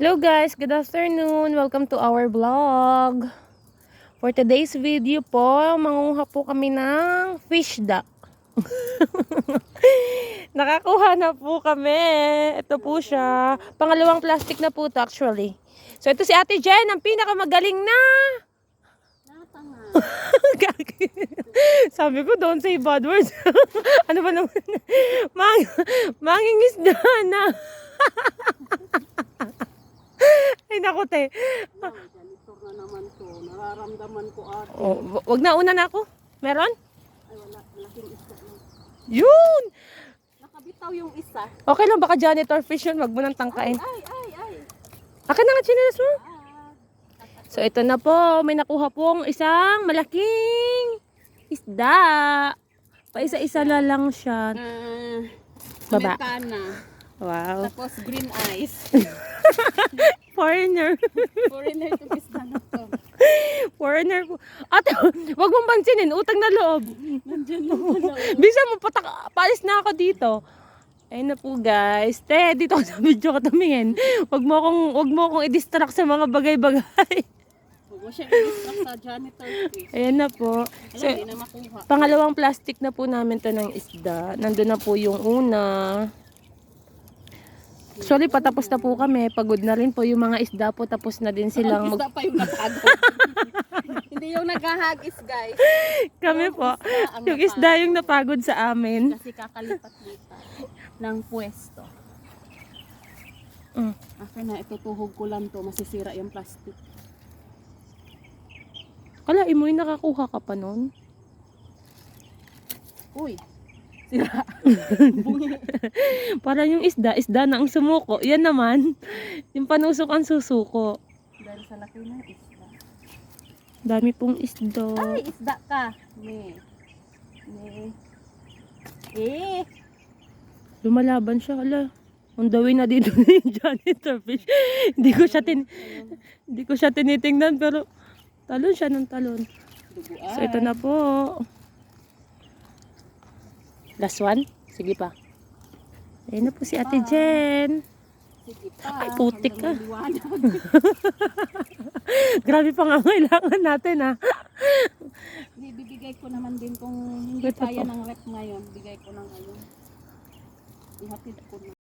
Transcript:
Hello guys, good afternoon. Welcome to our vlog. For today's video po, manguha po kami ng fish duck. Nakakuha na po kami. Ito po siya. Pangalawang plastic na po ito actually. So ito si Ate Jen, ang pinakamagaling na. Sabi ko, don't say bad words. Ano ba naman? Mangingisda na. Ay naku te. Ganito na naman to. Nararamdaman ko ate. Oh, wag na una na ako. Meron? Ay wala, malaking isda lang. Yun! Nakabitaw yung isa. Okay lang, baka janitor fish yun. Wag mo nang tangkain. Ay. Akin na nga chinelas mo. Ah, So ito na po, may nakuha pong isang malaking isda. Paisa-isa na lang siya. Baba. Americana. Wow. Tapos green eyes. Foreigner. Foreigner itong isda na to. Foreigner po. Ate, wag mong pansinin, utang na loob. Nandyan lang pala. Bisa mo, paalis na ako dito. Ayun na po guys. Te, dito ako sa video ka tumingin. Wag mo akong i-distract sa mga bagay-bagay. Huwag mo siya i-distract sa janitor fish. Ayan na po. So, Alam, hindi na makuha. pangalawang plastic na po namin to ng isda. Nandun na po yung una. Actually, patapos na po kami. Pagod na rin po yung mga isda po. Tapos na din silang Ang isda pa yung napagod. Hindi yung naghahagis guys. Kami Yung po. isda ang Yung isda yung napagod sa amin. Kasi kakalipat-lipat ng pwesto. Mm. Akin na, itutuhog ko lang to. Masisira yung plastic. Kala, imoy nakakuha ka pa nun. Uy! Sira. Bungi. Para yung isda na ang sumuko. Yan naman, yung panusok ang susuko. Dahil sa laki na isda. Dami pong isda. Ay, isda ka! Lumalaban siya. Ala, on the way na dito ni janitor fish. Hindi ko siya tinitingnan pero talon siya ng talon. Duguan. So ito na po. Last one? Sige pa. Ayun na po si Ate Jen. Sige pa. Ay, putik ka. Hanggang maliwanag. Grabe pa nga kailangan natin ha. Bibigay ko naman din kung hindi Ito kaya po. ng rep ngayon. Bigay ko ng ngayon. Ihatid ko na.